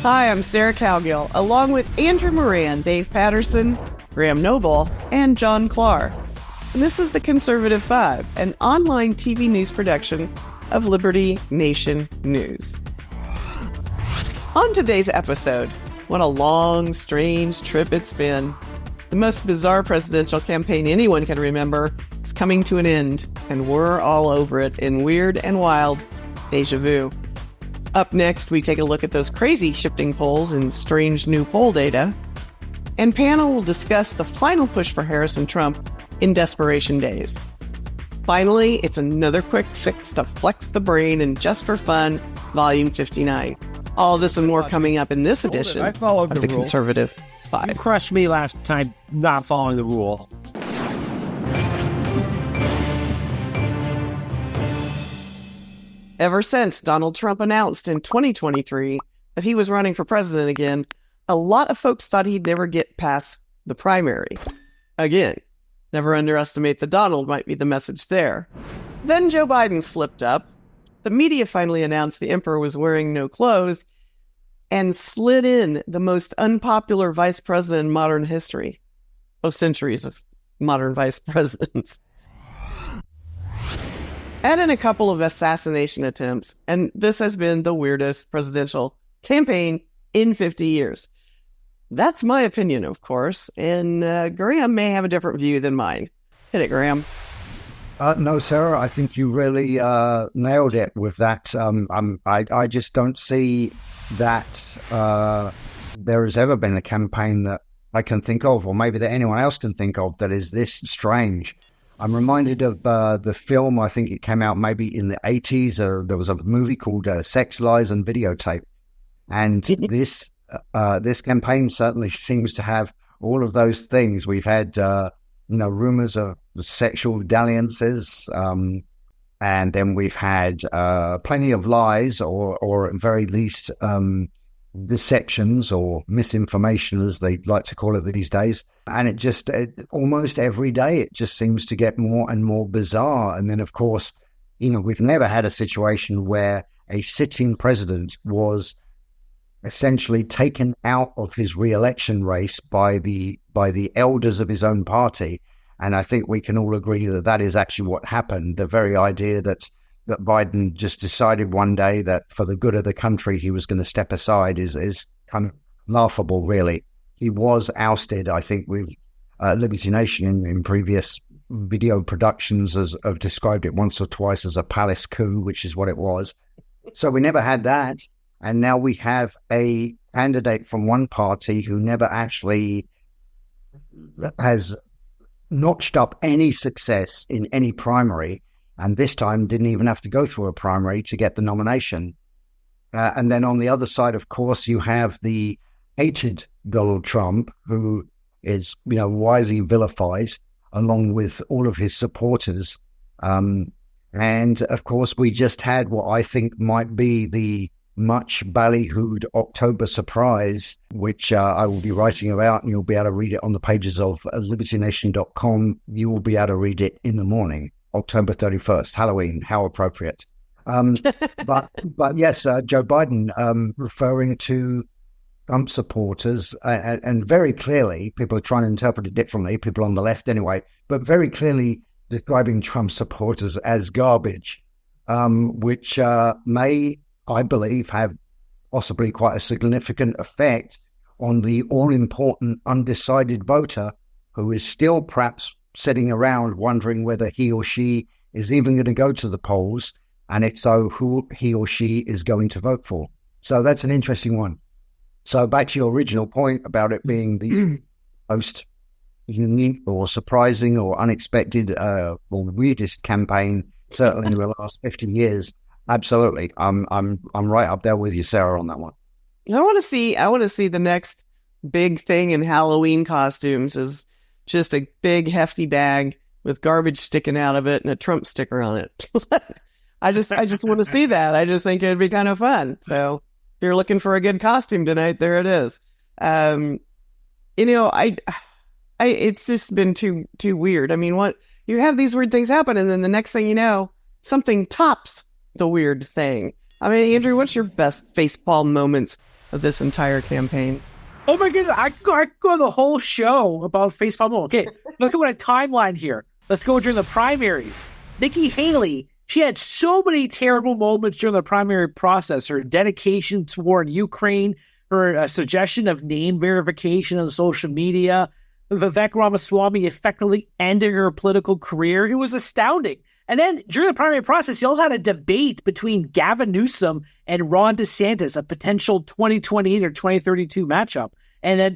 Hi, I'm Sarah Cowgill, along with Andrew Moran, Dave Patterson, Graham Noble, and John Clark. And this is The Conservative Five, an online TV news production of Liberty Nation News. On today's episode, what a long, strange trip it's been. The most bizarre presidential campaign anyone can remember is coming to an end, and we're all over it in weird and wild déjà vu. Up next, we take a look at those crazy shifting polls and strange new poll data. And panel will discuss the final push for Harris and Trump in Desperation Days. Finally, it's another quick fix to flex the brain and Just for Fun, Volume 59. All this and more coming up in this edition I followed of The rule. Conservative Five. You crushed me last time not following the rule. Ever since Donald Trump announced in 2023 that he was running for president again, a lot of folks thought he'd never get past the primary. Again, never underestimate the Donald might be the message there. Then Joe Biden slipped up. The media finally announced the emperor was wearing no clothes and slid in the most unpopular vice president in modern history. Centuries of modern vice presidents. And in a couple of assassination attempts, and this has been the weirdest presidential campaign in 50 years. That's my opinion, of course, and Graham may have a different view than mine. Hit it, Graham. No, Sarah, I think you really nailed it with that. I just don't see that there has ever been a campaign that I can think of, or maybe that anyone else can think of, that is this strange. I'm reminded of the film, I think it came out maybe in the 80s, or there was a movie called Sex, Lies and Videotape. And this campaign certainly seems to have all of those things. We've had, rumors of sexual dalliances, and then we've had plenty of lies, or at very least deceptions or misinformation, as they like to call it these days. And almost every day, it just seems to get more and more bizarre. And then, of course, we've never had a situation where a sitting president was essentially taken out of his re-election race by the elders of his own party. And I think we can all agree that that is actually what happened. The very idea that Biden just decided one day that for the good of the country, he was going to step aside is kind of laughable, really. He was ousted, I think, with Liberty Nation in previous video productions have described it once or twice as a palace coup, which is what it was. So we never had that. And now we have a candidate from one party who never actually has notched up any success in any primary, and this time didn't even have to go through a primary to get the nomination. And then on the other side, of course, you have the hated Donald Trump, who is, widely vilified, along with all of his supporters. And of course, we just had what I think might be the much ballyhooed October surprise, which I will be writing about, and you'll be able to read it on the pages of libertynation.com. You will be able to read it in the morning, October 31st, Halloween. How appropriate. But yes, Joe Biden referring to Trump supporters, and very clearly, people are trying to interpret it differently, people on the left anyway, but very clearly describing Trump supporters as garbage, which may, I believe, have possibly quite a significant effect on the all-important undecided voter who is still perhaps sitting around wondering whether he or she is even going to go to the polls, and if so, who he or she is going to vote for. So that's an interesting one. So back to your original point about it being the most unique or surprising or unexpected or weirdest campaign, certainly in the last 50 years. Absolutely. I'm right up there with you, Sarah, on that one. I want to see the next big thing in Halloween costumes is just a big hefty bag with garbage sticking out of it and a Trump sticker on it. I just want to see that. I just think it'd be kind of fun. So if you're looking for a good costume tonight, there it is. It's just been too weird. I mean, what you have these weird things happen, and then the next thing you know, something tops the weird thing. I mean, Andrew, what's your best facepalm moments of this entire campaign. Oh my goodness, I could go the whole show about facepalm moment. Okay, let's go on a timeline here. Let's go during the primaries. Nikki Haley, she had so many terrible moments during the primary process. Her dedication toward Ukraine, her suggestion of name verification on social media, Vivek Ramaswamy effectively ending her political career. It was astounding. And then during the primary process, you also had a debate between Gavin Newsom and Ron DeSantis, a potential 2028 or 2032 matchup. And then,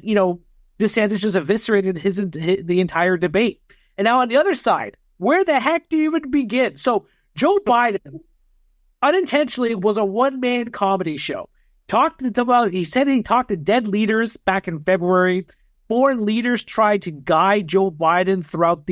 DeSantis just eviscerated the entire debate. And now on the other side, where the heck do you even begin? So Joe Biden unintentionally was a one-man comedy show. He said he talked to dead leaders back in February. Foreign leaders tried to guide Joe Biden throughout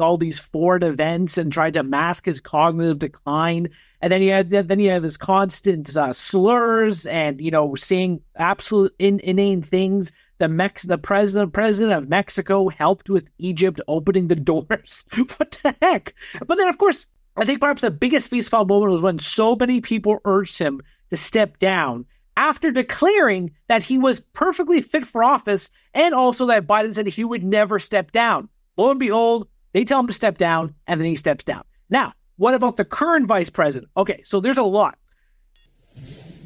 all these foreign events and tried to mask his cognitive decline. And then you had this constant slurs and saying absolute inane things. The president of Mexico helped with Egypt opening the doors. What the heck? But then, of course, I think perhaps the biggest facepalm moment was when so many people urged him to step down after declaring that he was perfectly fit for office, and also that Biden said he would never step down. Lo and behold, they tell him to step down, and then he steps down. Now, what about the current vice president? Okay, so there's a lot.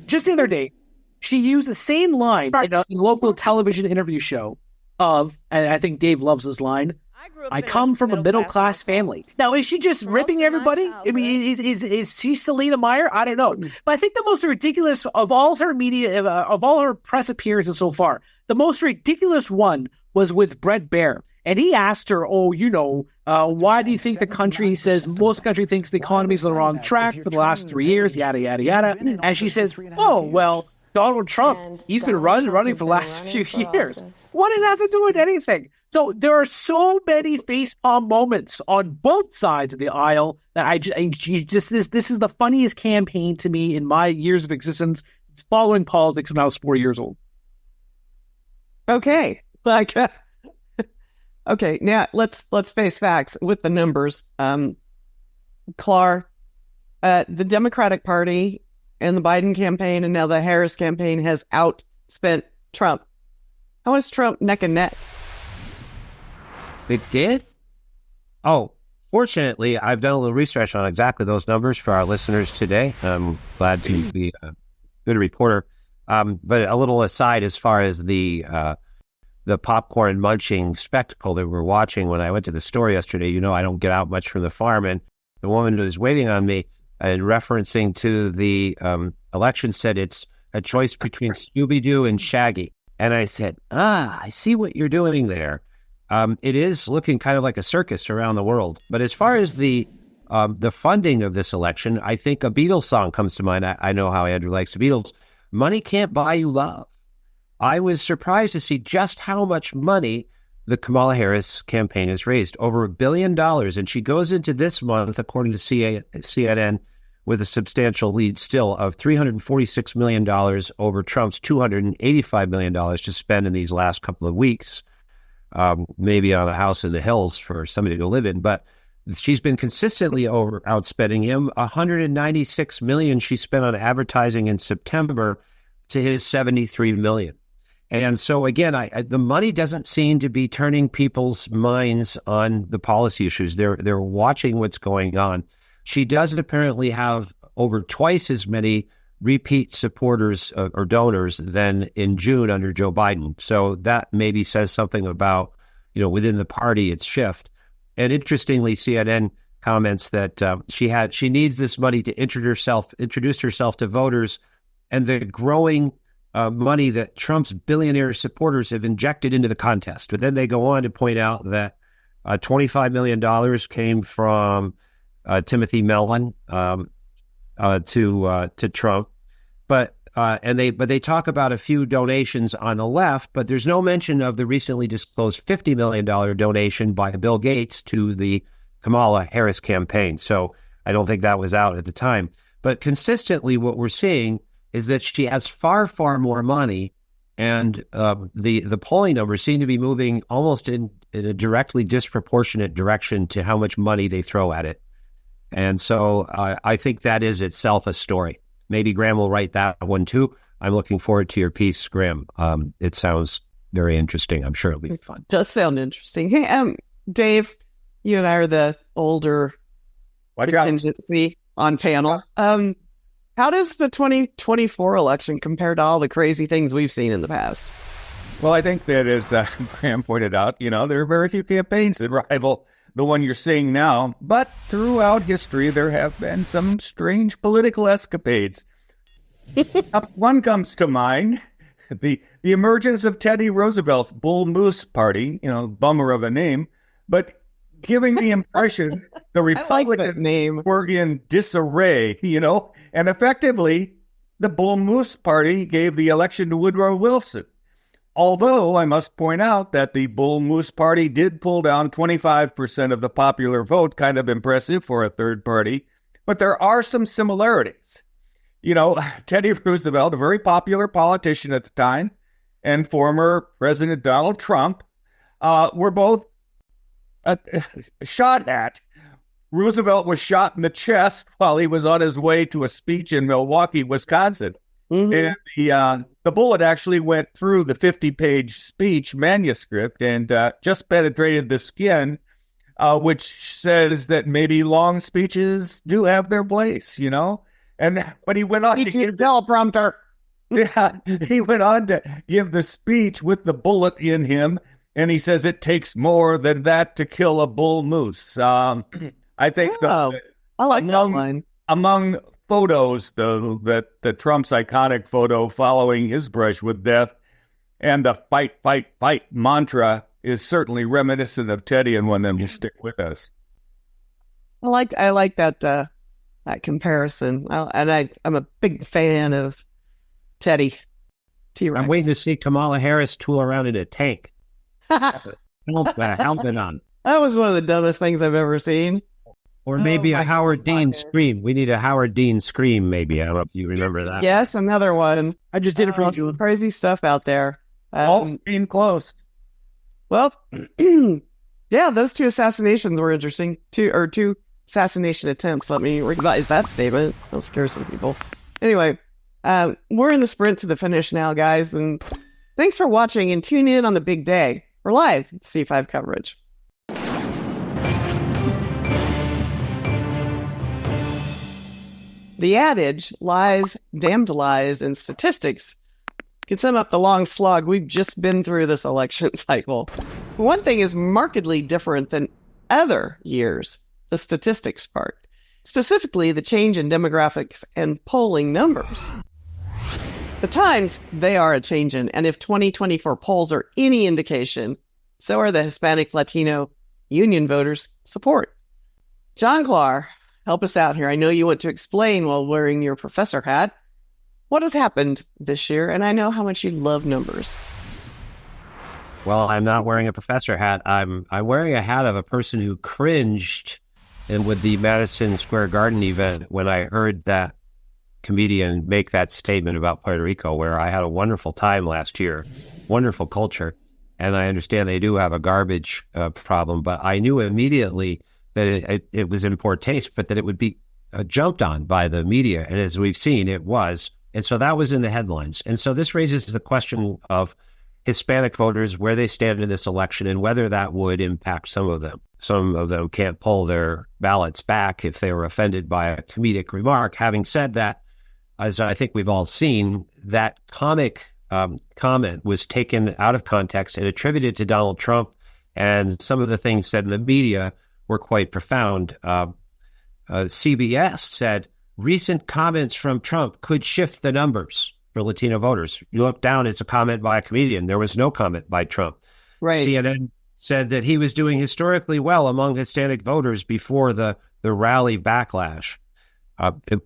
Just the other day, she used the same line in a local television interview show and I think Dave loves this line, I come from a middle-class family. Now, is she just ripping everybody? I mean, is she Selena Meyer? I don't know. But I think the most ridiculous of all her of all her press appearances so far, the most ridiculous one was with Brett Baer. And he asked her, why do you think the country says, most country thinks the economy's on the wrong track for the last 3 years, yada, yada, yada. And she says, Donald Trump, he's been running for the last few years. What does that have to do with anything? So there are so many facepalm moments on both sides of the aisle that this is the funniest campaign to me in my years of existence following politics when I was 4 years old. Okay. Okay, now let's face facts with the numbers. Clar, the Democratic Party and the Biden campaign and now the Harris campaign has outspent Trump. How is Trump neck and neck? It did? Oh, fortunately, I've done a little research on exactly those numbers for our listeners today. I'm glad to be a good reporter. But a little aside, as far as the popcorn munching spectacle that we're watching when I went to the store yesterday, I don't get out much from the farm, and the woman who was waiting on me and referencing to the election said it's a choice between Scooby-Doo and Shaggy. And I said, I see what you're doing there. It is looking kind of like a circus around the world. But as far as the funding of this election, I think a Beatles song comes to mind. I know how Andrew likes the Beatles. Money can't buy you love. I was surprised to see just how much money the Kamala Harris campaign has raised, over $1 billion. And she goes into this month, according to CNN, with a substantial lead still of $346 million over Trump's $285 million to spend in these last couple of weeks. Maybe on a house in the hills for somebody to live in, but she's been consistently outspending him. $196 million she spent on advertising in September to his $73 million. And so again, the money doesn't seem to be turning people's minds on the policy issues. They're watching what's going on. She does apparently have over twice as many repeat supporters or donors than in June under Joe Biden. So that maybe says something about, within the party, its shift. And interestingly, CNN comments that she needs this money to introduce herself to voters, and the growing money that Trump's billionaire supporters have injected into the contest. But then they go on to point out that $25 million came from Timothy Mellon to Trump, but they talk about a few donations on the left, but there's no mention of the recently disclosed $50 million donation by Bill Gates to the Kamala Harris campaign. So I don't think that was out at the time. But consistently, what we're seeing is that she has far, far more money, and the polling numbers seem to be moving almost in a directly disproportionate direction to how much money they throw at it. And so I think that is itself a story. Maybe Graham will write that one too. I'm looking forward to your piece, Graham. It sounds very interesting. I'm sure it'll be fun. Does sound interesting. Hey, Dave, you and I are the older contingency on panel. How does the 2024 election compare to all the crazy things we've seen in the past? Well, I think that, as Graham pointed out, there are very few campaigns that rival the one you're seeing now. But throughout history, there have been some strange political escapades. One comes to mind, the emergence of Teddy Roosevelt's Bull Moose Party, bummer of a name, but giving the impression the Republicans were in disarray, and effectively the Bull Moose Party gave the election to Woodrow Wilson. Although I must point out that the Bull Moose Party did pull down 25% of the popular vote, kind of impressive for a third party, but there are some similarities. Teddy Roosevelt, a very popular politician at the time, and former President Donald Trump were both shot at. Roosevelt was shot in the chest while he was on his way to a speech in Milwaukee, Wisconsin. Mm-hmm. And the bullet actually went through the 50-page speech manuscript and just penetrated the skin, which says that maybe long speeches do have their place, But he went on to give teleprompter. Yeah, he went on to give the speech with the bullet in him, and he says it takes more than that to kill a bull moose. I think I like that line. Among photos, though, that the Trump's iconic photo following his brush with death and the fight, fight, fight mantra is certainly reminiscent of Teddy and one that will stick with us. I like that comparison, and I'm a big fan of Teddy. T-Rex. I'm waiting to see Kamala Harris tool around in a tank. Helmet on. That was one of the dumbest things I've ever seen. Or maybe a Howard Dean scream. We need a Howard Dean scream, maybe. I don't know if you remember that. Yes, another one. I just did it for you. Crazy stuff out there. Being close. Well, yeah, those two assassinations were interesting. Two assassination attempts. Let me revise that statement. That'll scare some people. Anyway, we're in the sprint to the finish now, guys. And thanks for watching, and tune in on the big day for live C5 coverage. The adage, lies, damned lies, and statistics can sum up the long slog we've just been through this election cycle. One thing is markedly different than other years, the statistics part. Specifically, the change in demographics and polling numbers. The times, they are a-changin', and if 2024 polls are any indication, so are the Hispanic Latino union voters' support. John Clark, help us out here. I know you want to explain while wearing your professor hat. What has happened this year? And I know how much you love numbers. Well, I'm not wearing a professor hat. I'm wearing a hat of a person who cringed with the Madison Square Garden event when I heard that comedian make that statement about Puerto Rico, where I had a wonderful time last year, wonderful culture. And I understand they do have a garbage problem, but I knew immediately that it was in poor taste, but that it would be jumped on by the media. And as we've seen, it was. And so that was in the headlines. And so this raises the question of Hispanic voters, where they stand in this election, and whether that would impact some of them. Some of them can't pull their ballots back if they were offended by a comedic remark. Having said that, as I think we've all seen, that comic comment was taken out of context and attributed to Donald Trump. And some of the things said in the media were quite profound. CBS said, recent comments from Trump could shift the numbers for Latino voters. You look down, it's a comment by a comedian. There was no comment by Trump. Right. CNN said that he was doing historically well among Hispanic voters before the rally backlash,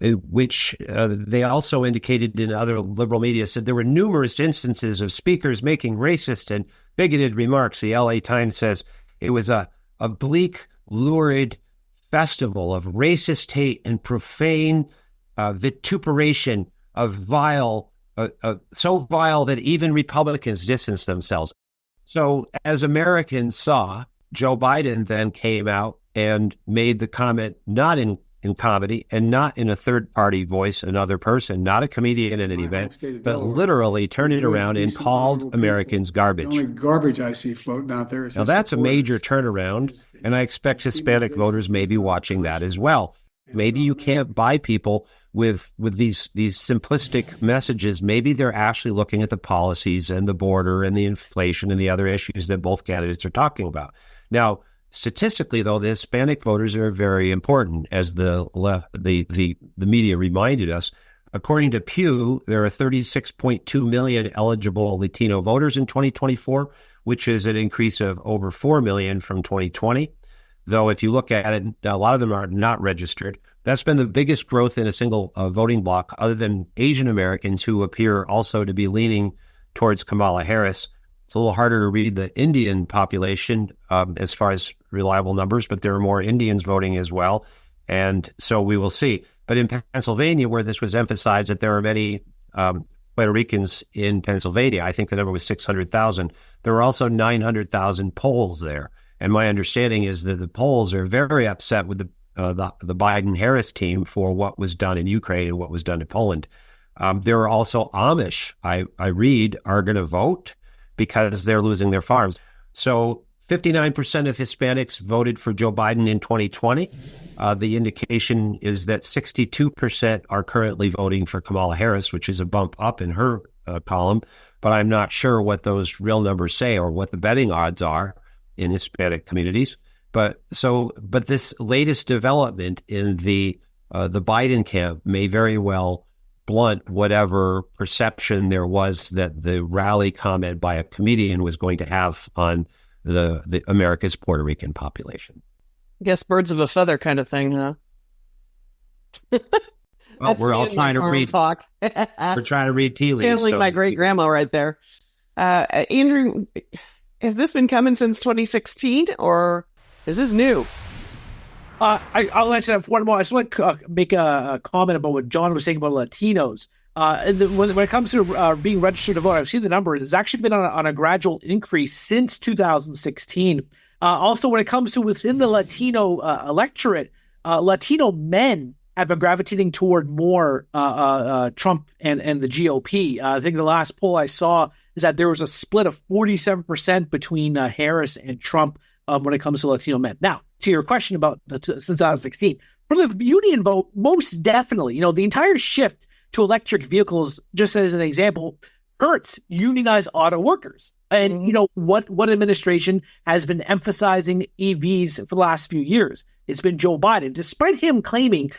which they also indicated in other liberal media, said there were numerous instances of speakers making racist and bigoted remarks. The LA Times says it was a bleak, lurid festival of racist hate and profane vituperation of vile, so vile that even Republicans distanced themselves. So as Americans saw, Joe Biden then came out and made the comment, not in in comedy and not in a third-party voice, another person, not a comedian in an event, but literally turned it around and called Americans garbage. The only garbage I see floating out there is now that's a major turnaround, and I expect Hispanic voters may be watching that as well. Maybe you can't buy people with these simplistic messages. Maybe they're actually looking at the policies and the border and the inflation and the other issues that both candidates are talking about. Now, statistically, though, the Hispanic voters are very important, as the media reminded us. According to Pew, there are 36.2 million eligible Latino voters in 2024, which is an increase of over 4 million from 2020. Though if you look at it, a lot of them are not registered. That's been the biggest growth in a single voting bloc, other than Asian Americans, who appear also to be leaning towards Kamala Harris. It's a little harder to read the Indian population as far as reliable numbers, but there are more Indians voting as well. And so we will see. But in Pennsylvania, where this was emphasized that there are many Puerto Ricans in Pennsylvania, I think the number was 600,000. There were also 900,000 Poles there. And my understanding is that the Poles are very upset with the Biden-Harris team for what was done in Ukraine and what was done in Poland. There are also Amish, I read, are going to vote because they're losing their farms. So 59% of Hispanics voted for Joe Biden in 2020. The indication is that 62% are currently voting for Kamala Harris, which is a bump up in her column. But I'm not sure what those real numbers say or what the betting odds are in Hispanic communities. But this latest development in the Biden camp may very well blunt whatever perception there was that the rally comment by a comedian was going to have on the America's Puerto Rican population. I guess birds of a feather kind of thing, huh? Well, we're all trying to read talk. We're trying to read tea leaves. Channeling my great grandma right there. Andrew, has this been coming since 2016, or is this new? I'll answer that for one more. I just want to make a comment about what John was saying about Latinos. When it comes to being registered to vote, I've seen the numbers. It's actually been on a gradual increase since 2016. Also, when it comes to within the Latino electorate, Latino men have been gravitating toward more Trump and the GOP. I think the last poll I saw is that there was a split of 47% between Harris and Trump when it comes to Latino men. Now, to your question about since 2016, for the union vote, most definitely, the entire shift to electric vehicles, just as an example, hurts unionized auto workers. And, what administration has been emphasizing EVs for the last few years? It's been Joe Biden. Despite him claiming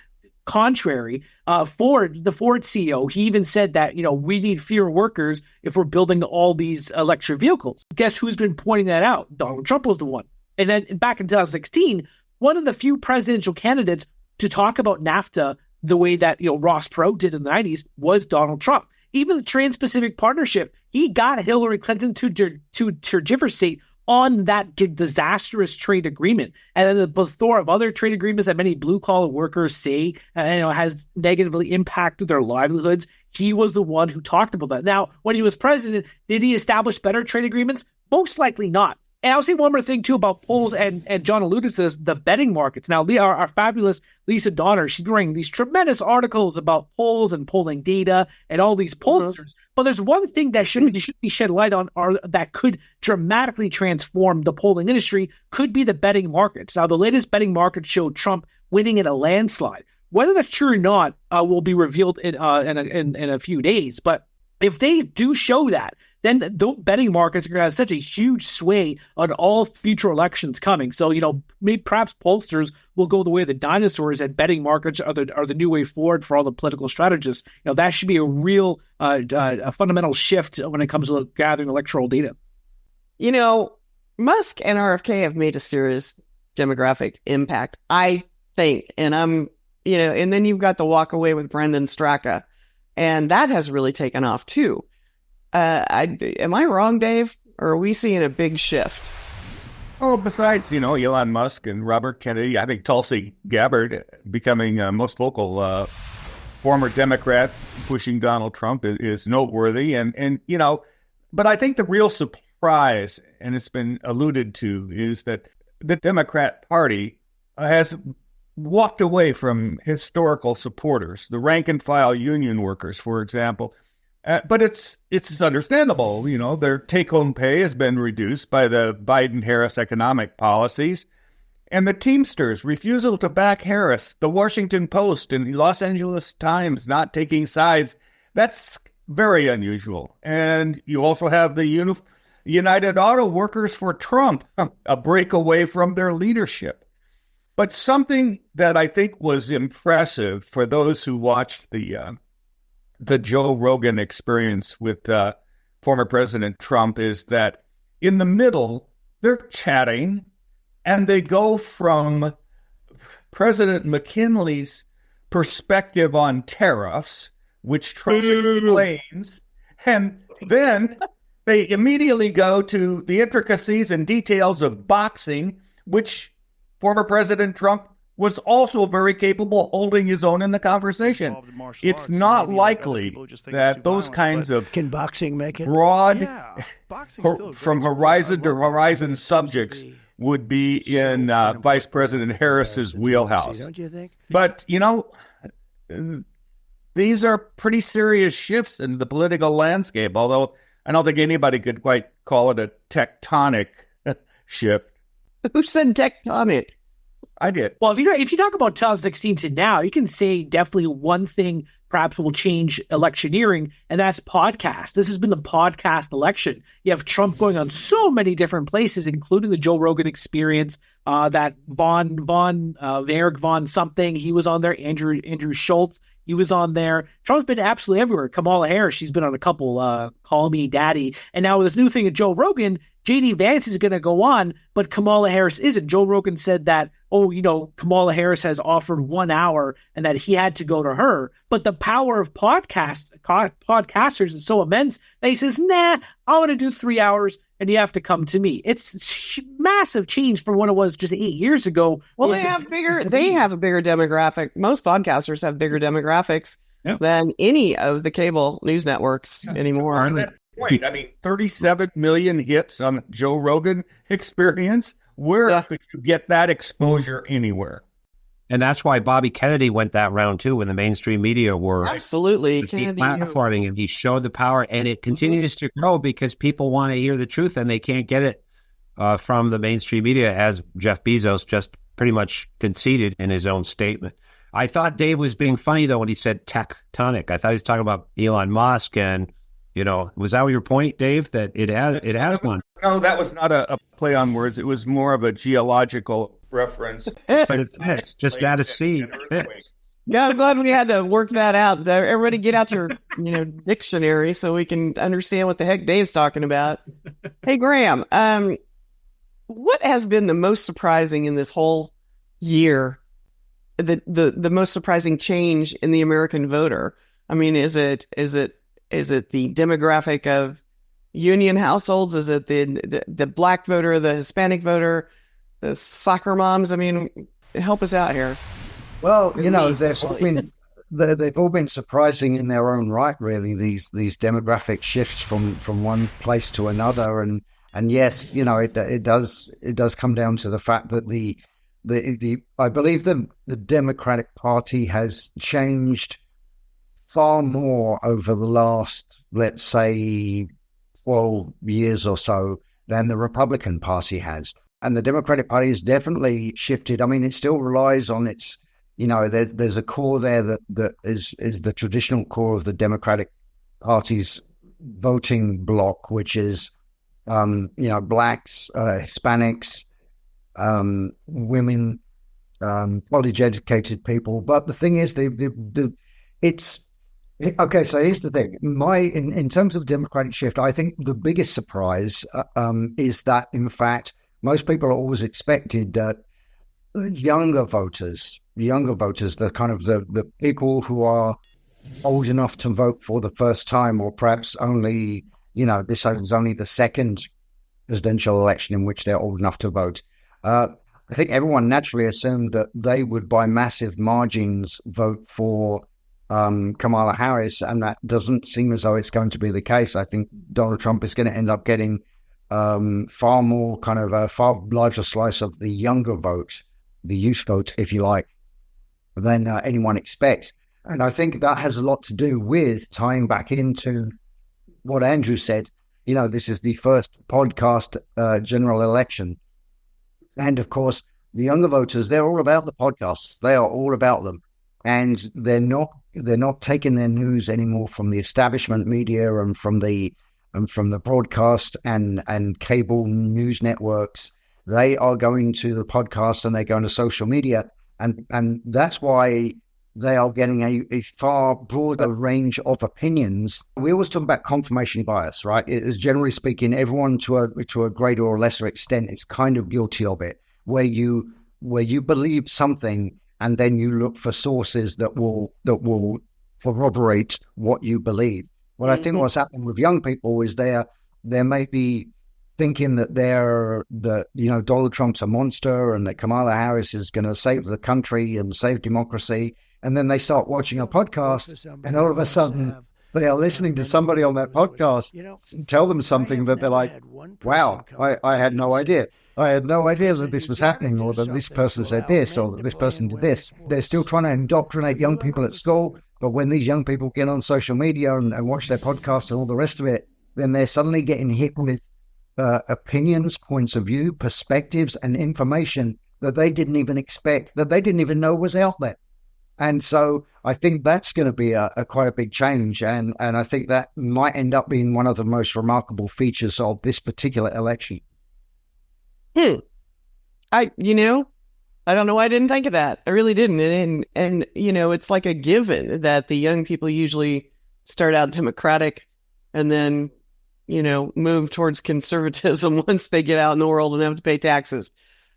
contrary, the Ford CEO, he even said that, we need fewer workers if we're building all these electric vehicles. Guess who's been pointing that out? Donald Trump was the one. And then back in 2016, one of the few presidential candidates to talk about NAFTA the way that, Ross Perot did in the 90s was Donald Trump. Even the Trans-Pacific Partnership, he got Hillary Clinton to tergiversate on that disastrous trade agreement. And then the plethora of other trade agreements that many blue-collar workers say has negatively impacted their livelihoods. He was the one who talked about that. Now, when he was president, did he establish better trade agreements? Most likely not. And I'll say one more thing, too, about polls, and John alluded to this, the betting markets. Now, our fabulous Lisa Donner, she's writing these tremendous articles about polls and polling data and all these pollsters. But there's one thing that should be shed light on, or that could dramatically transform the polling industry, could be the betting markets. Now, the latest betting market showed Trump winning in a landslide. Whether that's true or not will be revealed in a few days. But if they do show that, then the betting markets are going to have such a huge sway on all future elections coming. So, maybe perhaps pollsters will go the way of the dinosaurs, and betting markets are the new way forward for all the political strategists. That should be a real a fundamental shift when it comes to gathering electoral data. Musk and RFK have made a serious demographic impact, I think. And and then you've got the walk away with Brendan Straka, and that has really taken off too. Am I wrong, Dave? Or are we seeing a big shift? Oh, besides, Elon Musk and Robert Kennedy, I think Tulsi Gabbard becoming most vocal former Democrat pushing Donald Trump is noteworthy. But I think the real surprise, and it's been alluded to, is that the Democrat Party has walked away from historical supporters, the rank and file union workers, for example. But it's understandable. You know, their take-home pay has been reduced by the Biden-Harris economic policies. And the Teamsters' refusal to back Harris, the Washington Post and the Los Angeles Times not taking sides, that's very unusual. And you also have the United Auto Workers for Trump, a break away from their leadership. But something that I think was impressive for those who watched the Joe Rogan experience with former President Trump is that in the middle, they're chatting, and they go from President McKinley's perspective on tariffs, which Trump explains, and then they immediately go to the intricacies and details of boxing, which former President Trump was also very capable of holding his own in the conversation. It's not likely that those kinds of can boxing make it broad, from horizon to horizon subjects would be in Vice President Harris's wheelhouse. Don't you think? But, you know, these are pretty serious shifts in the political landscape, although I don't think anybody could quite call it a tectonic shift. Who said tectonic? I did. Well, if you talk about 2016 to now, you can say definitely one thing perhaps will change electioneering, and that's podcast. This has been the podcast election. You have Trump going on so many different places, including the Joe Rogan Experience, that Eric Von something, he was on there. Andrew Schultz, he was on there. Trump's been absolutely everywhere. Kamala Harris, she's been on a couple, Call Me Daddy. And now with this new thing at Joe Rogan, J.D. Vance is going to go on, but Kamala Harris isn't. Joe Rogan said that, Kamala Harris has offered 1 hour and that he had to go to her. But the power of podcasters is so immense that he says, nah, I want to do 3 hours and you have to come to me. It's massive change from what it was just 8 years ago. Well, they have a bigger demographic. Most podcasters have bigger demographics than any of the cable news networks anymore. To that point, I mean, 37 million hits on Joe Rogan Experience. Where could you get that exposure anywhere? And that's why Bobby Kennedy went that round too, when the mainstream media were absolutely platforming him. He showed the power, and it continues to grow because people want to hear the truth, and they can't get it from the mainstream media, as Jeff Bezos just pretty much conceded in his own statement. I thought Dave was being funny though when he said tectonic. I thought he was talking about Elon Musk, and was that your point, Dave? That it has one. No, that was not a play on words. It was more of a geological reference. But it fits. Just add a C. Yeah, I'm glad we had to work that out. Everybody get out your, dictionary so we can understand what the heck Dave's talking about. Hey, Graham, what has been the most surprising in this whole year? The most surprising change in the American voter? I mean, is it the demographic of union households? Is it the black voter, the Hispanic voter, the soccer moms? I mean, help us out here. Well, they've all been surprising in their own right, really. These demographic shifts from one place to another, and yes, it does come down to the fact that the I believe the Democratic Party has changed far more over the last, let's say, 12 years or so than the Republican Party has. And the Democratic Party has definitely shifted. I mean, it still relies on its, there's a core there that is the traditional core of the Democratic Party's voting bloc, which is, blacks, Hispanics, women, college-educated people. But the thing is, it's okay. So here's the thing: in terms of democratic shift, I think the biggest surprise is that, in fact, most people always expected that younger voters, the kind of the people who are old enough to vote for the first time, or perhaps only, this is only the second presidential election in which they're old enough to vote. I think everyone naturally assumed that they would, by massive margins, vote for Kamala Harris, and that doesn't seem as though it's going to be the case. I think Donald Trump is going to end up getting far larger slice of the younger vote, the youth vote, if you like, than anyone expects. And I think that has a lot to do with tying back into what Andrew said. This is the first podcast general election. And of course, the younger voters, they're all about the podcasts. They are all about them. And they're not taking their news anymore from the establishment media and from the broadcast and cable news networks. They are going to the podcast and they're going to social media. And that's why they are getting a far broader range of opinions. We always talk about confirmation bias, right? It is, generally speaking, everyone to a greater or lesser extent is kind of guilty of it, where you believe something and then you look for sources that will corroborate what you believe. Well, I think what's happening with young people is they may be thinking that Donald Trump's a monster and that Kamala Harris is going to save the country and save democracy. And then they start watching a podcast, and all of a sudden they are listening to somebody on that podcast tell them something that they're like, wow, I had no idea. I had no idea that this was happening, or that this person said this, or that this person did this. They're still trying to indoctrinate young people at school, but when these young people get on social media and watch their podcasts and all the rest of it, then they're suddenly getting hit with opinions, points of view, perspectives, and information that they didn't even expect, that they didn't even know was out there. And so I think that's going to be quite a big change. And I think that might end up being one of the most remarkable features of this particular election. I don't know why I didn't think of that. I really didn't. And it's like a given that the young people usually start out Democratic and then, move towards conservatism once they get out in the world and have to pay taxes.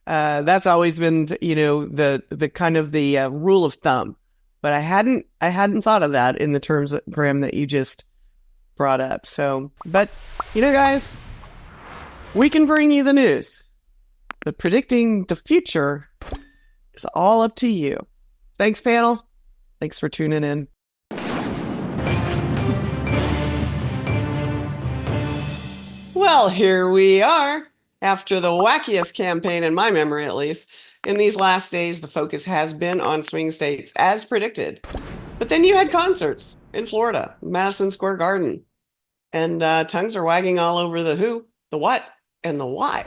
That's always been, the kind of the rule of thumb. But I hadn't thought of that in the terms, Graham, that you just brought up. So, but, guys, we can bring you the news. But predicting the future is all up to you. Thanks, panel. Thanks for tuning in. Well, here we are. After the wackiest campaign in my memory, at least, in these last days, the focus has been on swing states, as predicted. But then you had concerts in Florida, Madison Square Garden. And tongues are wagging all over the who, the what, and the why.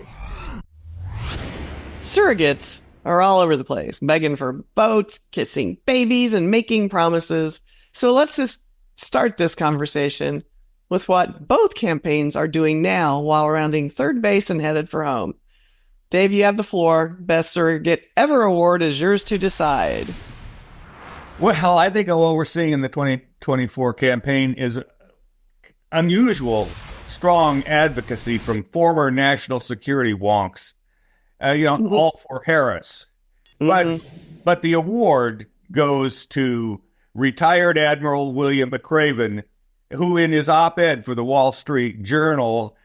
Surrogates are all over the place, begging for votes, kissing babies, and making promises. So let's just start this conversation with what both campaigns are doing now while rounding third base and headed for home. Dave, you have the floor. Best Surrogate Ever award is yours to decide. Well, I think what we're seeing in the 2024 campaign is unusual, strong advocacy from former national security wonks, all for Harris. But the award goes to retired Admiral William McRaven, who in his op-ed for the Wall Street Journal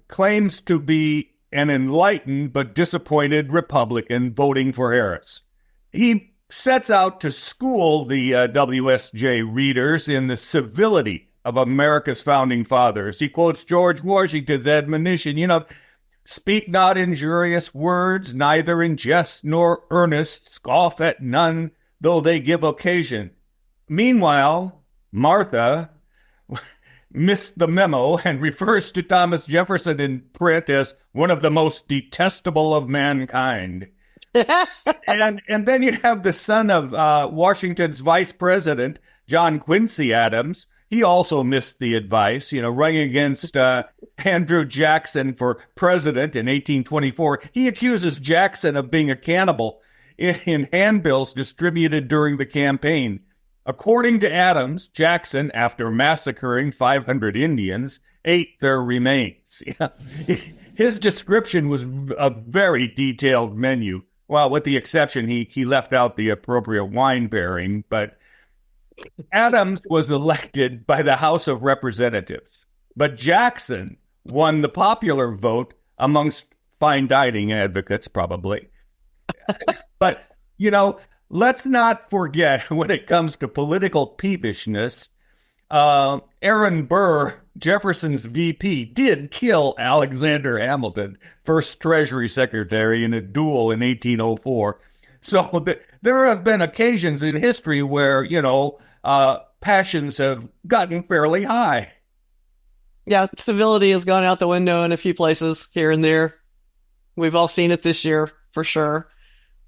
claims to be an enlightened but disappointed Republican voting for Harris. He sets out to school the WSJ readers in the civility of America's founding fathers. He quotes George Washington's admonition, speak not injurious words, neither in jest nor earnest, scoff at none, though they give occasion. Meanwhile, Martha missed the memo and refers to Thomas Jefferson in print as one of the most detestable of mankind. and then you have the son of Washington's vice president, John Quincy Adams. He also missed the advice, running against Andrew Jackson for president in 1824. He accuses Jackson of being a cannibal in handbills distributed during the campaign. According to Adams, Jackson, after massacring 500 Indians, ate their remains. His description was a very detailed menu. Well, with the exception, he left out the appropriate wine pairing, but Adams was elected by the House of Representatives. But Jackson won the popular vote amongst fine dining advocates, probably. But, let's not forget, when it comes to political peevishness, Aaron Burr, Jefferson's VP, did kill Alexander Hamilton, first Treasury Secretary, in a duel in 1804. So there have been occasions in history where, passions have gotten fairly high. Yeah, civility has gone out the window in a few places here and there. We've all seen it this year, for sure.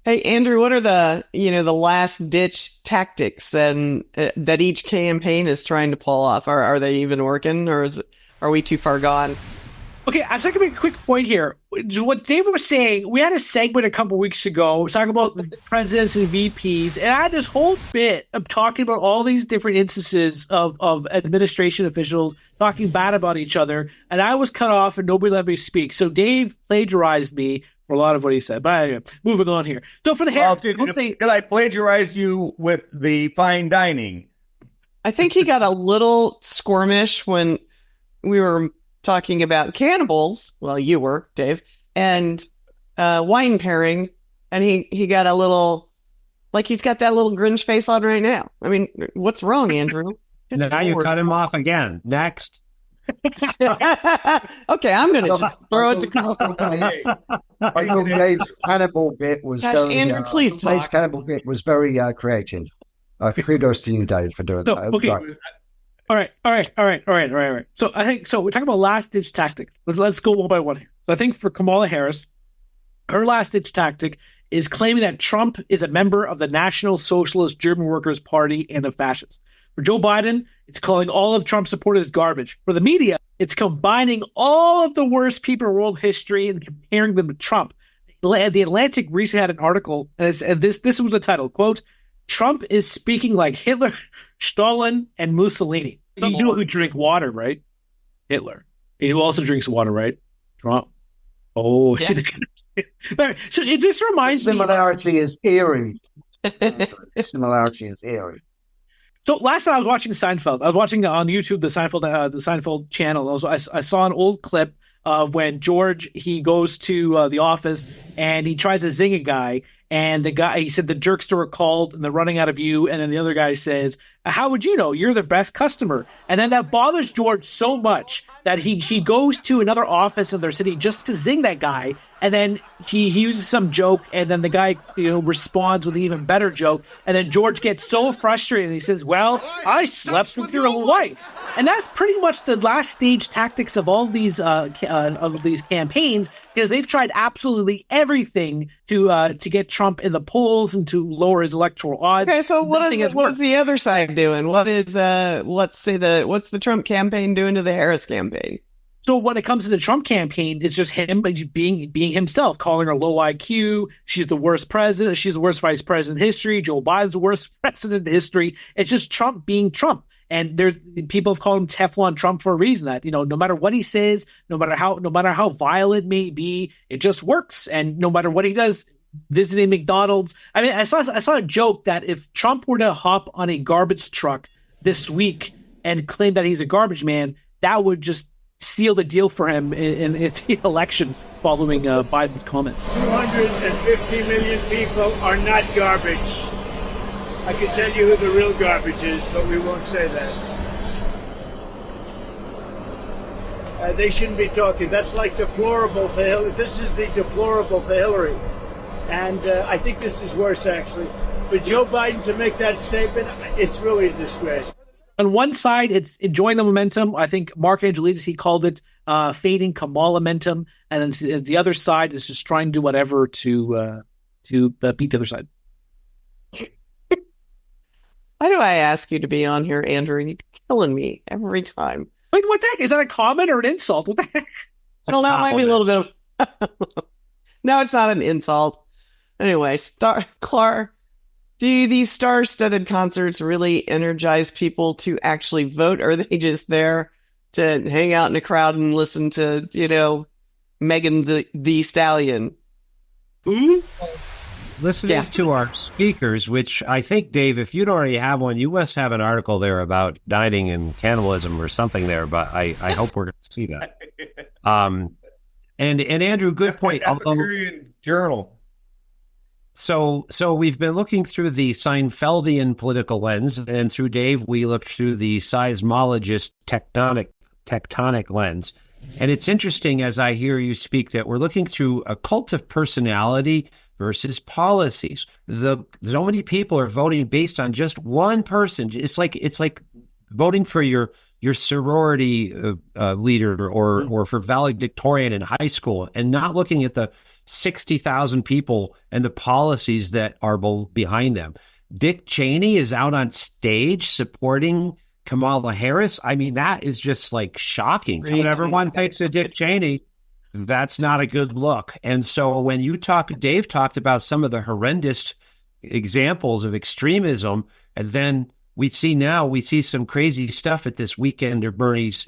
Hey, Andrew, what are the last ditch tactics and that each campaign is trying to pull off? Are they even working, or are we too far gone? Okay, I was going to make a quick point here. What David was saying, we had a segment a couple weeks ago talking about presidents and VPs, and I had this whole bit of talking about all these different instances of administration officials talking bad about each other, and I was cut off and nobody let me speak. So Dave plagiarized me for a lot of what he said. But anyway, moving on here. So for the did I plagiarize you with the fine dining? I think he got a little squirmish when we were talking about cannibals. Well, you were, Dave, and wine pairing, and he got a little, like he's got that little Grinch face on right now. I mean, what's wrong, Andrew? Now you cut him off again. Next. Okay, I'm going to just throw it to Carl. I thought Dave's cannibal bit was Andrew, please talk. Dave's cannibal bit was very creative. Kudos to you, Dave, for doing that. Okay. Right. All right. So I think we're talking about last ditch tactics. Let's go one by one here. So I think for Kamala Harris, her last ditch tactic is claiming that Trump is a member of the National Socialist German Workers' Party and a fascist. For Joe Biden, it's calling all of Trump's supporters garbage. For the media, it's combining all of the worst people in world history and comparing them to Trump. The Atlantic recently had an article, and this was the title, quote, "Trump is speaking like Hitler, Stalin, and Mussolini." You know who drink water, right? Hitler. And who also drinks water, right? Trump. Oh, yeah. So it just reminds me. Similarity is eerie. Similarity is eerie. So last night I was watching Seinfeld. I was watching on YouTube the Seinfeld channel. I saw an old clip of when George, he goes to the office and he tries to zing a guy. And he said the jerkster were called and they're running out of you. And then the other guy says, "How would you know? You're the best customer." And then that bothers George so much that he goes to another office in their city just to zing that guy. And then he uses some joke, and then the guy responds with an even better joke. And then George gets so frustrated, and he says, "Well, I slept with your wife." And that's pretty much the last stage tactics of all these campaigns, because they've tried absolutely everything to get Trump in the polls and to lower his electoral odds. Okay, so what is the other side doing? What is what's the Trump campaign doing to the Harris campaign? So when it comes to the Trump campaign, it's just him being himself, calling her low IQ. She's the worst president. She's the worst vice president in history. Joe Biden's the worst president in history. It's just Trump being Trump. And people have called him Teflon Trump for a reason. That no matter what he says, no matter how violent it may be, it just works. And no matter what he does, visiting McDonald's. I mean, I saw a joke that if Trump were to hop on a garbage truck this week and claim that he's a garbage man, that would just seal the deal for him in the election following Biden's comments. 250 million people are not garbage. I can tell you who the real garbage is, but we won't say that. They shouldn't be talking. That's like deplorable for Hillary. This is the deplorable for Hillary. And I think this is worse, actually. For Joe Biden to make that statement, it's really a disgrace. On one side, it's enjoying the momentum. I think Mark Angelides, he called it fading Kamala momentum. And then the other side is just trying to do whatever to beat the other side. Why do I ask you to be on here, Andrew? You're killing me every time. Wait, what the heck? Is that a comment or an insult? What the heck? I don't know. It might be a little bit of... No, it's not an insult. Anyway, Clark, do these star-studded concerts really energize people to actually vote, or are they just there to hang out in a crowd and listen to, Megan the Stallion? Ooh. Listening to our speakers, which I think, Dave, if you don't already have one, you must have an article there about dining and cannibalism or something there, but I hope we're going to see that. And Andrew, good point. Journal. So we've been looking through the Seinfeldian political lens, and through Dave, we looked through the seismologist tectonic lens. And it's interesting as I hear you speak that we're looking through a cult of personality versus policies. So many people are voting based on just one person. It's like voting for your sorority leader or for valedictorian in high school, and not looking at the 60,000 people and the policies that are behind them. Dick Cheney is out on stage supporting Kamala Harris. I mean, that is just like shocking. When everyone thinks of Dick Cheney, that's not a good look. And so when Dave talked about some of the horrendous examples of extremism, and then we see some crazy stuff at this weekend at Bernie's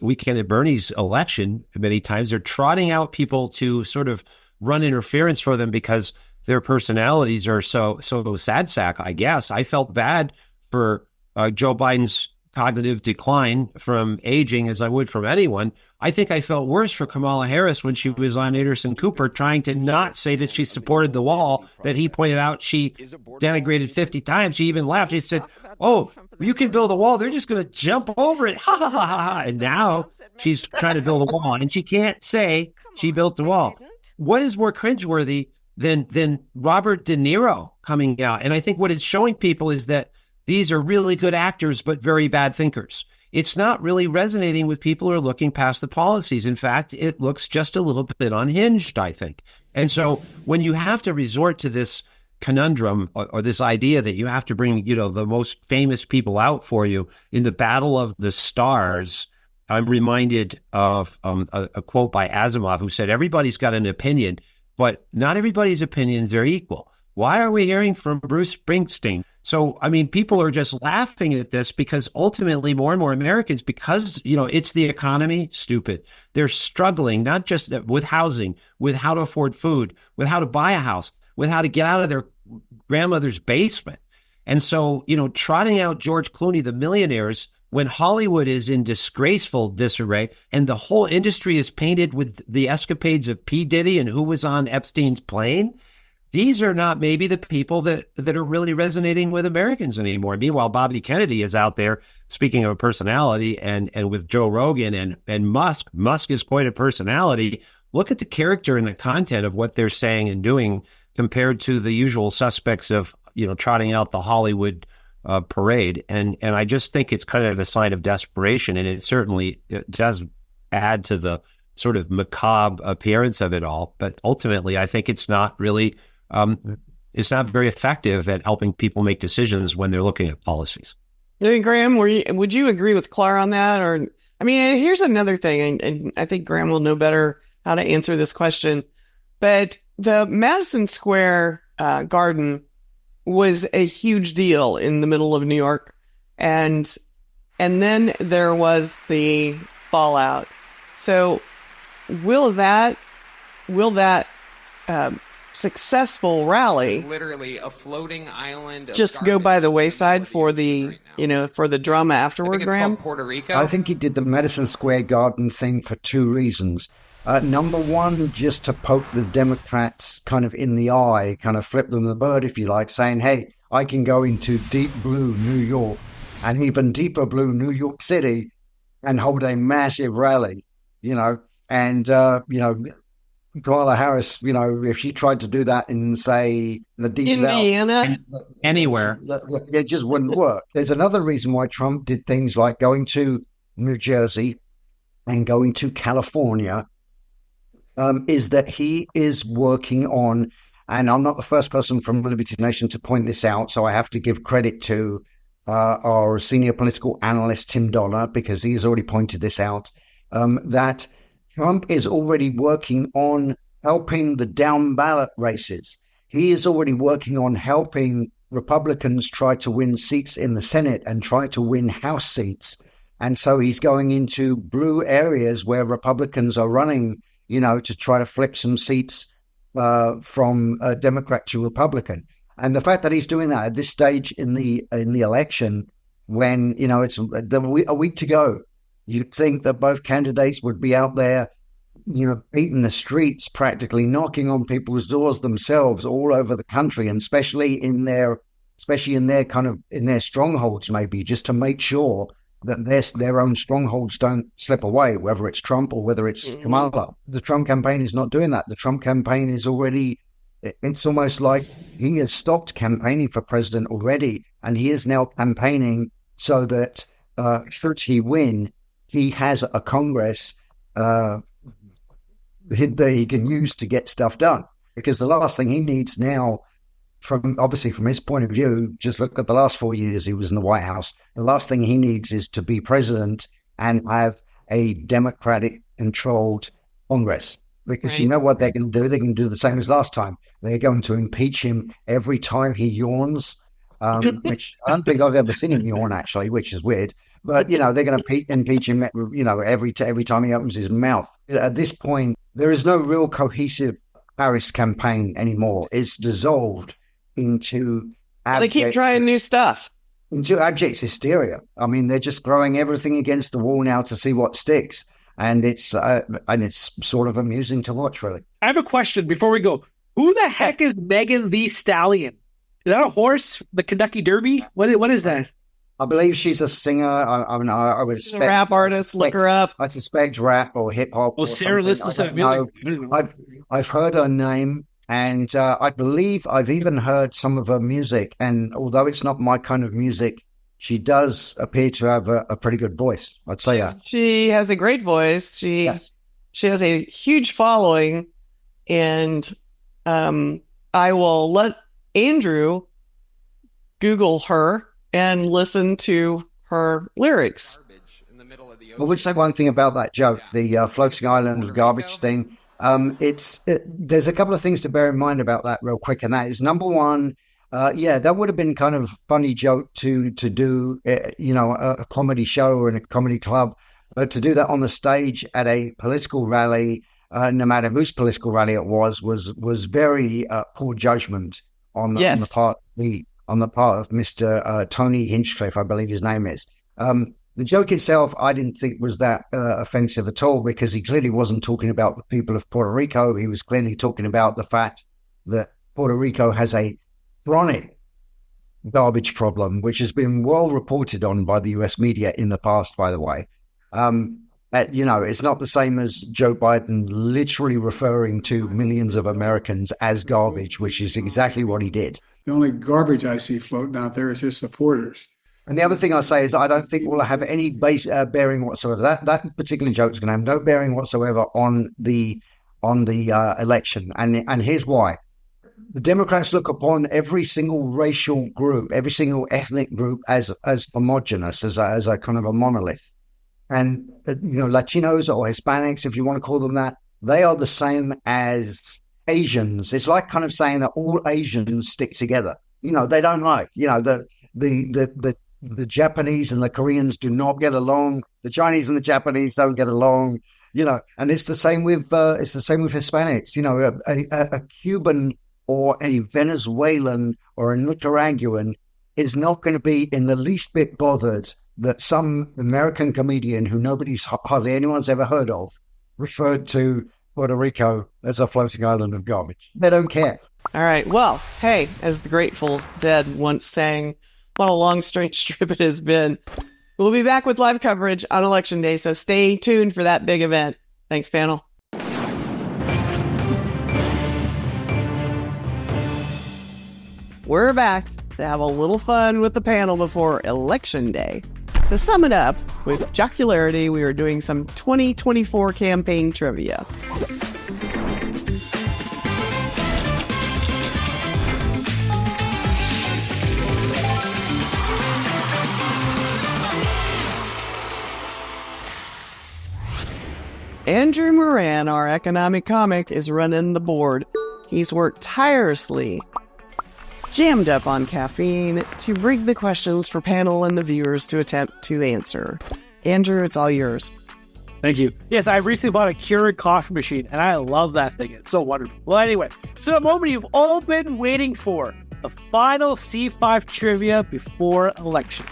election. Many times they're trotting out people to sort of run interference for them because their personalities are so sad sack, I guess. I felt bad for Joe Biden's cognitive decline from aging as I would from anyone. I think I felt worse for Kamala Harris when she was on Anderson Cooper trying to not say that she supported the wall that he pointed out she denigrated 50 times. She even laughed. She said, "Oh, you can build a wall. They're just going to jump over it." Ha, ha, ha, ha. And now she's trying to build a wall, and she can't say she built the wall. What is more cringeworthy than Robert De Niro coming out? And I think what it's showing people is that these are really good actors, but very bad thinkers. It's not really resonating with people who are looking past the policies. In fact, it looks just a little bit unhinged, I think. And so when you have to resort to this conundrum or this idea that you have to bring, the most famous people out for you in the battle of the stars, I'm reminded of a quote by Asimov, who said, everybody's got an opinion, but not everybody's opinions are equal. Why are we hearing from Bruce Springsteen? So, I mean, people are just laughing at this because ultimately more and more Americans, because, it's the economy, stupid. They're struggling, not just with housing, with how to afford food, with how to buy a house, with how to get out of their grandmother's basement. And so, trotting out George Clooney, the millionaires, when Hollywood is in disgraceful disarray and the whole industry is painted with the escapades of P. Diddy and who was on Epstein's plane, these are not maybe the people that are really resonating with Americans anymore. Meanwhile, Bobby Kennedy is out there speaking of a personality, and with Joe Rogan and Musk. Musk is quite a personality. Look at the character and the content of what they're saying and doing compared to the usual suspects of, trotting out the Hollywood parade. And I just think it's kind of a sign of desperation. And it does add to the sort of macabre appearance of it all. But ultimately, I think it's not really it's not very effective at helping people make decisions when they're looking at policies. Graham, would you agree with Clara on that? Or, I mean, here's another thing, and I think Graham will know better how to answer this question. But the Madison Square Garden was a huge deal in the middle of New York, and then there was the fallout. So, will that successful rally literally a floating island just go by the wayside for the for the drama afterward, Graham? Puerto Rico. I think he did the Madison Square Garden thing for two reasons. Number one, just to poke the Democrats kind of in the eye, kind of flip them the bird, if you like, saying, hey, I can go into deep blue New York and even deeper blue New York City and hold a massive rally, and Kamala Harris, if she tried to do that in, say, the deep Indiana, South, anywhere, it just wouldn't work. There's another reason why Trump did things like going to New Jersey and going to California, is that he is working on, and I'm not the first person from Liberty Nation to point this out, so I have to give credit to our senior political analyst, Tim Donner, because he's already pointed this out, that Trump is already working on helping the down ballot races. He is already working on helping Republicans try to win seats in the Senate and try to win House seats. And so he's going into blue areas where Republicans are running, to try to flip some seats from Democrat to Republican. And the fact that he's doing that at this stage in the election, when, it's a week to go, you'd think that both candidates would be out there, beating the streets, practically knocking on people's doors themselves all over the country, and especially in their strongholds, maybe, just to make sure that their own strongholds don't slip away, whether it's Trump or whether it's Kamala. The Trump campaign is not doing that. The Trump campaign is already It's almost like he has stopped campaigning for president already, and he is now campaigning so that should he win, he has a Congress that he can use to get stuff done. Because the last thing he needs now, from his point of view, just look at the last 4 years he was in the White House. The last thing he needs is to be president and have a Democratic-controlled Congress. Because you know what they're going to do? They're going to do the same as last time. They're going to impeach him every time he yawns, which I don't think I've ever seen him yawn, actually, which is weird. But, they're going to impeach him, every time he opens his mouth. At this point, there is no real cohesive Harris campaign anymore. It's dissolved into they keep trying new stuff. Into abject hysteria. I mean, they're just throwing everything against the wall now to see what sticks. And it's sort of amusing to watch, really. I have a question before we go. Who the heck is Megan Thee Stallion? Is that a horse? The Kentucky Derby? What is that? I believe she's a singer. I would expect a rap artist. Look her up. I suspect rap or hip hop. Oh, Sarah listens to music. I've heard her name, and I believe I've even heard some of her music. And although it's not my kind of music, she does appear to have a pretty good voice. I'd say that. She has a great voice. She has a huge following, and I will let Andrew Google her and listen to her lyrics. I would say one thing about that joke, the floating island of garbage thing. There's a couple of things to bear in mind about that real quick, and that is, number one, that would have been kind of a funny joke to do, a comedy show or in a comedy club, but to do that on the stage at a political rally, no matter whose political rally it was very poor judgment on the part of Mr. Tony Hinchcliffe, I believe his name is. The joke itself, I didn't think was that offensive at all, because he clearly wasn't talking about the people of Puerto Rico. He was clearly talking about the fact that Puerto Rico has a chronic garbage problem, which has been well reported on by the US media in the past, by the way. It's not the same as Joe Biden literally referring to millions of Americans as garbage, which is exactly what he did. The only garbage I see floating out there is his supporters. And the other thing I say is I don't think we'll have any bearing whatsoever. That particular joke is going to have no bearing whatsoever on the election. And here's why. The Democrats look upon every single racial group, every single ethnic group as homogenous, as a kind of a monolith. And, Latinos or Hispanics, if you want to call them that, they are the same as Asians. It's like kind of saying that all Asians stick together. They don't like, the Japanese and the Koreans do not get along. The Chinese and the Japanese don't get along, and it's the same with Hispanics. A Cuban or a Venezuelan or a Nicaraguan is not going to be in the least bit bothered that some American comedian who hardly anyone's ever heard of referred to Puerto Rico as a floating island of garbage. They don't care. All right. Well, hey, as the Grateful Dead once sang, what a long, strange trip it has been. We'll be back with live coverage on Election Day, so stay tuned for that big event. Thanks, panel. We're back to have a little fun with the panel before Election Day. To sum it up, with jocularity, we are doing some 2024 campaign trivia. Andrew Moran, our economic comic, is running the board. He's worked tirelessly, jammed up on caffeine, to bring the questions for panel and the viewers to attempt to answer. Andrew, it's all yours. Thank you. Yes, I recently bought a Keurig coffee machine, and I love that thing. It's so wonderful. Well, anyway, so the moment you've all been waiting for, the final C5 trivia before election.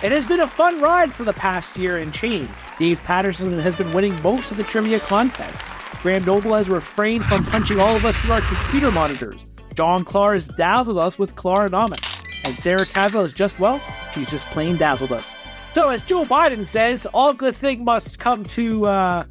It has been a fun ride for the past year and change. Dave Patterson has been winning most of the trivia content. Graham Noble has refrained from punching all of us through our computer monitors. John Clark has dazzled us with Clarinomics. And Sarah Cavell is just, she's just plain dazzled us. So as Joe Biden says, all good thing must come to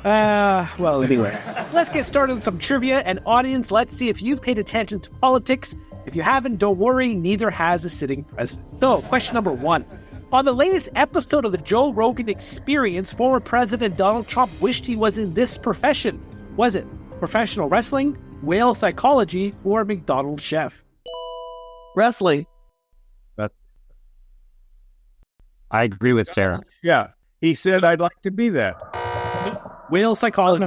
Well, anyway, let's get started with some trivia. And audience, let's see if you've paid attention to politics. If you haven't, don't worry, neither has the sitting president. So, question number 1. On the latest episode of the Joe Rogan Experience, former President Donald Trump wished he was in this profession. Was it professional wrestling, whale psychology, or McDonald's chef? Wrestling. I agree with Sarah. Yeah. He said, I'd like to be that. Whale psychology.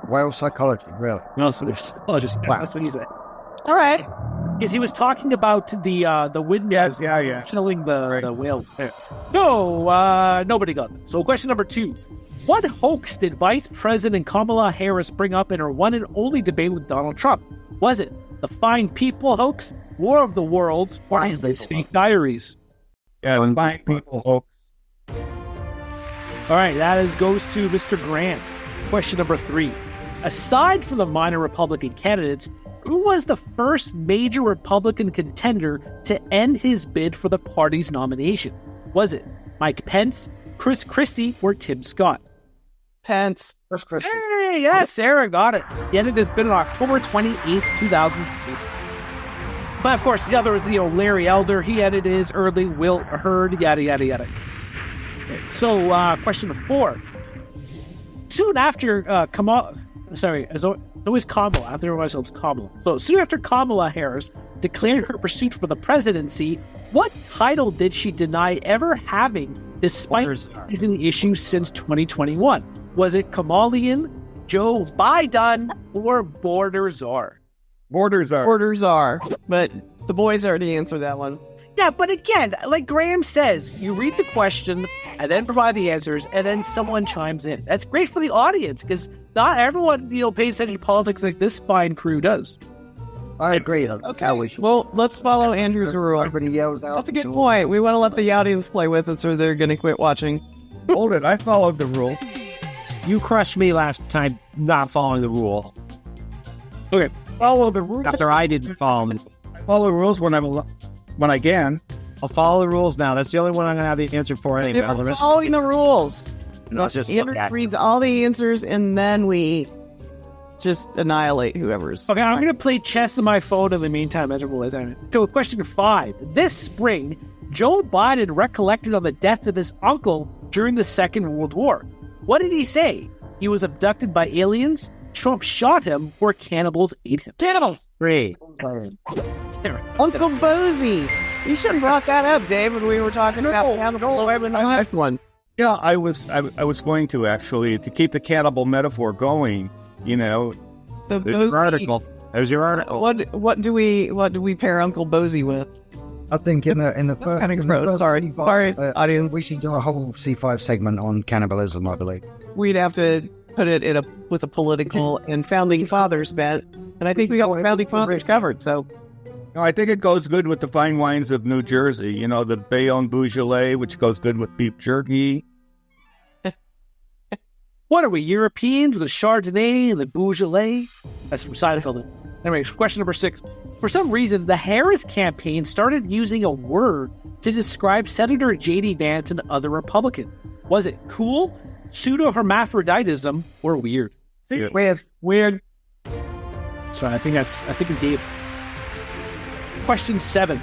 Whale psychology, really. Whale psychologist. Yeah, that's what he said. All right. Because he was talking about the windmills killing the whales. So, nobody got that. So, question number 2. What hoax did Vice President Kamala Harris bring up in her one and only debate with Donald Trump? Was it the Fine People hoax, War of the Worlds, or the Snake Diaries? Yeah, and Fine People hoax. All right, goes to Mr. Grant. Question number 3. Aside from the minor Republican candidates, who was the first major Republican contender to end his bid for the party's nomination? Was it Mike Pence, Chris Christie, or Tim Scott? Pence. Hey, yes, Sarah got it. He ended his bid on October 28th, 2008. But of course, the other was, Larry Elder. He ended his early. Will Hurd, yada, yada, yada. So, question 4. Soon after Kamala, it's always Kamala. I have to remind myself it's Kamala. So, soon after Kamala Harris declared her pursuit for the presidency, what title did she deny ever having despite raising the issue since 2021? Was it Kamalian, Joe Biden, or Border Czar? Border Czar. Border Czar. But the boys already answered that one. Yeah, but again, like Graham says, you read the question and then provide the answers, and then someone chimes in. That's great for the audience because not everyone, pays attention to politics like this fine crew does. I agree. Okay. Well, let's follow Andrew's rule. Everybody yells out. That's a good point. We want to let the audience play with it, or they're going to quit watching. Hold it. I followed the rule. You crushed me last time not following the rule. Okay. Follow the rules. After I didn't follow them. I follow the rules when I can. I'll follow the rules now. That's the only one I'm going to have the answer for anyway. We're following the rules. Let's just Andrew reads all the answers, and then we just annihilate whoever's. Okay, I'm going to play chess on my phone in the meantime. So, question 5. This spring, Joe Biden recollected on the death of his uncle during the Second World War. What did he say? He was abducted by aliens, Trump shot him, or cannibals ate him? Cannibals. 3. Uncle Bozy. You should have brought that up, Dave, when we were talking about cannibal in the last one. Yeah, I was going to actually to keep the cannibal metaphor going. The There's your article. There's your article. What do we pair Uncle Bozy with? I think in the first, kind of gross. Sorry, audience. We should do a whole C5 segment on cannibalism, I believe. We'd have to put it with a political and founding fathers bent, and I think we got the founding fathers covered. So, no, I think it goes good with the fine wines of New Jersey. The Bayonne Beaujolais, which goes good with beef jerky. What are we, Europeans with the Chardonnay and the Beaujolais? That's from Seinfeld. Anyways, question number 6. For some reason, the Harris campaign started using a word to describe Senator J.D. Vance and other Republicans. Was it cool, pseudo-hermaphroditism, or weird? Weird. So I think it's Dave. Question 7.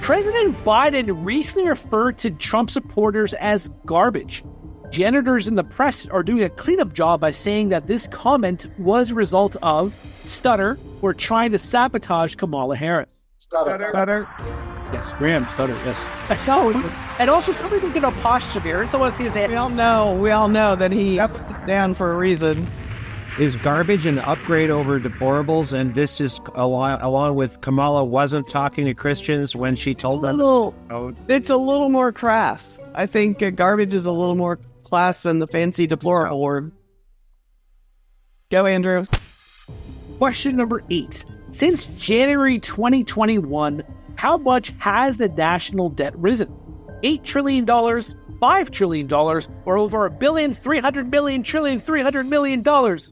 President Biden recently referred to Trump supporters as garbage. Janitors in the press are doing a cleanup job by saying that this comment was a result of stutter or trying to sabotage Kamala Harris. Stutter. Yes, Graham, stutter, yes. And also, somebody can get a posture here. And someone sees that. We all know that he stepped down for a reason. Is garbage an upgrade over deplorables? And this is along with Kamala wasn't talking to Christians when she told them. It's a little more crass. I think garbage is a little more class than the fancy deplorable word. Go, Andrew. Question number 8. Since January 2021, how much has the national debt risen? $8 trillion, $5 trillion, or over $1,300 billion, $300 million? $8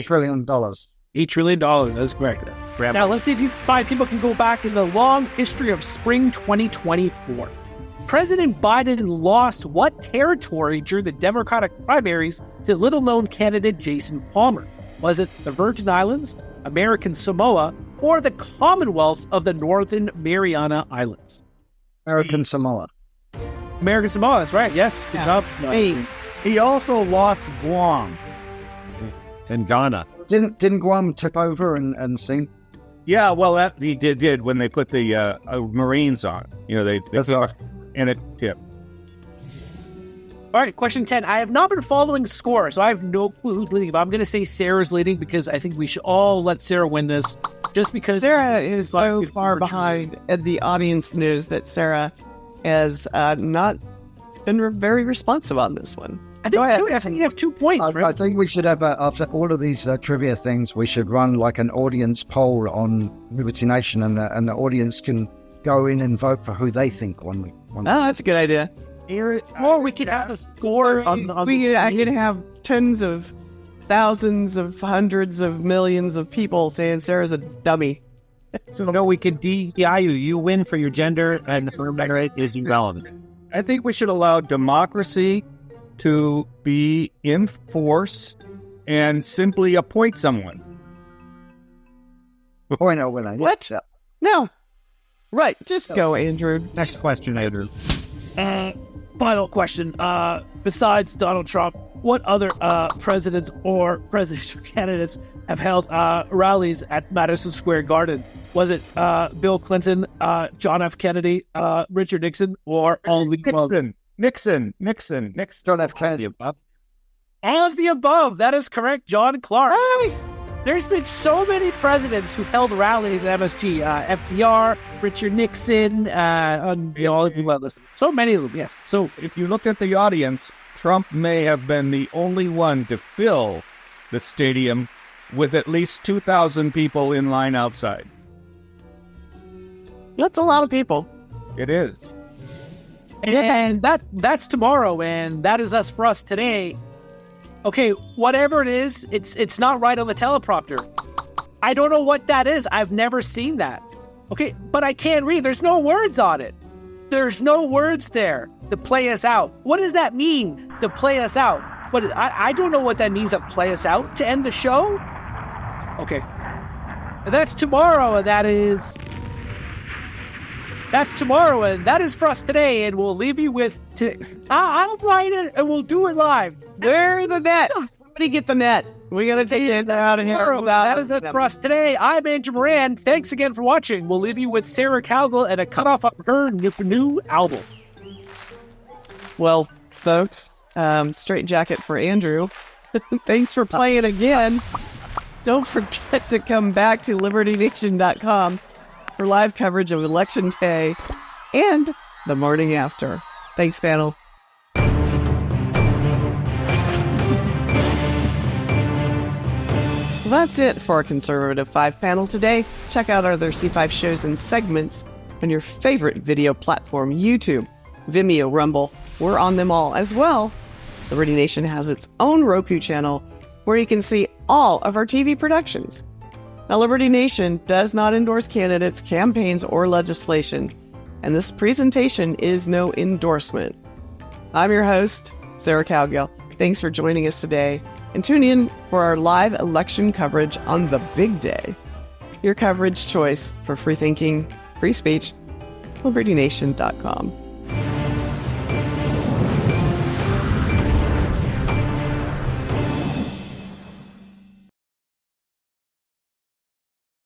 trillion. $8 trillion, that's correct. Now, let's see if 5 people can go back in the long history of spring 2024. President Biden lost what territory during the Democratic primaries to little-known candidate Jason Palmer? Was it the Virgin Islands, American Samoa, or the Commonwealth of the Northern Mariana Islands? American Samoa. American Samoa, that's right. Yes, good job. Hey, He also lost Guam. And Ghana. Didn't Guam tip over and sing? Yeah, well, that he did when they put the Marines on. You know, they and it tipped. All right, question 10. I have not been following score, so I have no clue who's leading, but I'm going to say Sarah's leading because I think we should all let Sarah win this just because Sarah is so far behind, and the audience knows that Sarah has not been very responsive on this one. I think you have 2 points, right? I think we should have, after all of these trivia things, we should run like an audience poll on Liberty Nation, and the audience can go in and vote for who they think won. Oh, that's a good idea. Or we could have a score on I could have tens of thousands of hundreds of millions of people saying Sarah's a dummy. So no, we could DEI you. You win for your gender, and her merit is irrelevant. I think we should allow democracy to be in force and simply appoint someone. Point out when I What? Yeah. No. Right, just go, Andrew. Next question, Andrew. Final question. Besides Donald Trump, what other presidents or presidential candidates have held rallies at Madison Square Garden? Was it Bill Clinton, John F. Kennedy, Richard Nixon, or all the above? Nixon. John F. Kennedy. Above. All of the above. That is correct, John Clark. Nice. There's been so many presidents who held rallies at MSG. FDR, Richard Nixon, all of them. So many of them, yes. So if you looked at the audience, Trump may have been the only one to fill the stadium with at least 2,000 people in line outside. That's a lot of people. It is. And that's tomorrow, and that is us for us today. Okay, whatever it is, it's not right on the teleprompter. I don't know what that is. I've never seen that. Okay, but I can't read. There's no words on it. There's no words there to play us out. What does that mean, to play us out? But I don't know what that means, to play us out, to end the show? Okay. That's tomorrow, and that's tomorrow, and that is for us today, and we'll leave you with... I'll write it, and we'll do it live. Where's the net? Somebody get the net. We got to take it out of here. That is it for us today. I'm Andrew Moran. Thanks again for watching. We'll leave you with Sarah Cowgill and a cutoff of her new album. Well, folks, straight jacket for Andrew. Thanks for playing again. Don't forget to come back to LibertyNation.com for live coverage of Election Day and the morning after. Thanks, panel. Well, that's it for our Conservative 5 panel today. Check out our other C5 shows and segments on your favorite video platform, YouTube, Vimeo, Rumble. We're on them all as well. Liberty Nation has its own Roku channel where you can see all of our TV productions. Now, Liberty Nation does not endorse candidates, campaigns, or legislation, and this presentation is no endorsement. I'm your host, Sarah Cowgill. Thanks for joining us today, and tune in for our live election coverage on the big day. Your coverage choice for free thinking, free speech, LibertyNation.com.